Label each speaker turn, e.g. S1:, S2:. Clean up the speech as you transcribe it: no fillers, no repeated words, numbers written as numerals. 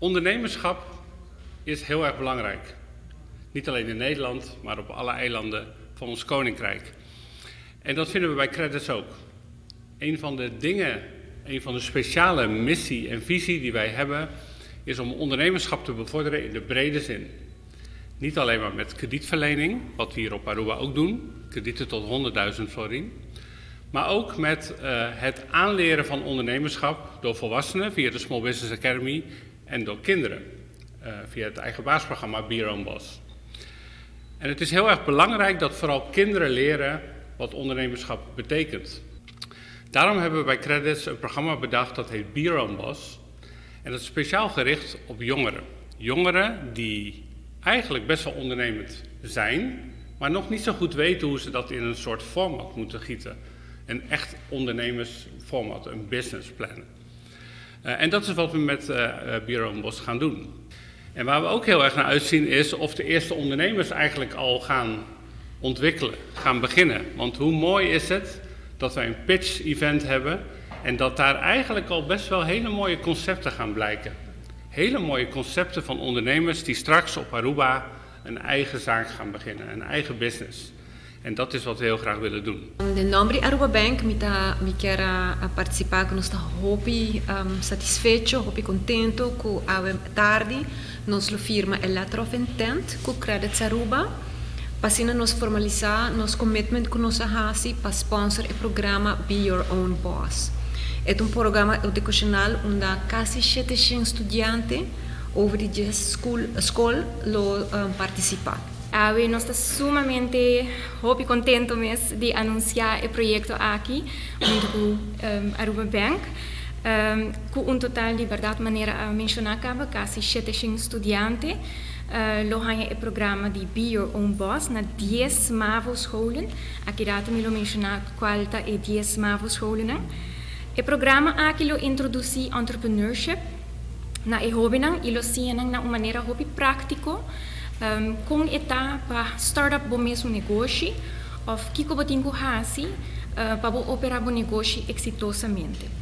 S1: Ondernemerschap is heel erg belangrijk. Niet alleen in Nederland, maar op alle eilanden van ons koninkrijk. En dat vinden we bij Credits ook. Een van de speciale missie en visie die wij hebben, is om ondernemerschap te bevorderen in de brede zin. Niet alleen maar met kredietverlening, wat we hier op Aruba ook doen, kredieten tot 100.000 florijn. Maar ook met het aanleren van ondernemerschap door volwassenen via de Small Business Academy en door kinderen via het eigen baasprogramma Be Your Own Boss. En het is heel erg belangrijk dat vooral kinderen leren wat ondernemerschap betekent. Daarom hebben we bij Credits een programma bedacht dat heet Be Your Own Boss. En dat is speciaal gericht op jongeren. Jongeren die eigenlijk best wel ondernemend zijn, maar nog niet zo goed weten hoe ze dat in een soort format moeten gieten. Een echt ondernemersformat, een businessplan. En dat is wat we met Be Your Own Boss gaan doen. En waar we ook heel erg naar uitzien is of de eerste ondernemers eigenlijk al gaan ontwikkelen, gaan beginnen. Want hoe mooi is het dat wij een pitch-event hebben en dat daar eigenlijk al best wel hele mooie concepten gaan blijken. Hele mooie concepten van ondernemers die straks op Aruba een eigen zaak gaan beginnen, een eigen business. En dat is wat we heel graag willen doen.
S2: De nome di Aruba Bank mi quer participar con nostra hobby satisfecho, hobby contento cu ave tardi nostra firma é letter of intent cu Credits Aruba. Passina nos formalizar nos commitment com nossa hasi para sponsor o programa Be Your Own Boss. É programa educacional onde quase 700 estudiantes over de school lo participa.
S3: We estamos sumamente contento de anunciar el proyecto aquí junto con Aruba Bank. Com total de verdade maneira a mencionar casi 700 estudiantes. Lo hangen het programma de Be Your Own Boss na 10 MAVO-scholen. Aqui data me lo mencionar qualta e 10 MAVO-scholen. Het programma aqui lo introduce entrepreneurship na e hobby nang ilo siya na maneira hobby prático. Com etapa startup bo mesmo negócio of kiko botinho hasi para operar o negócio exitosamente.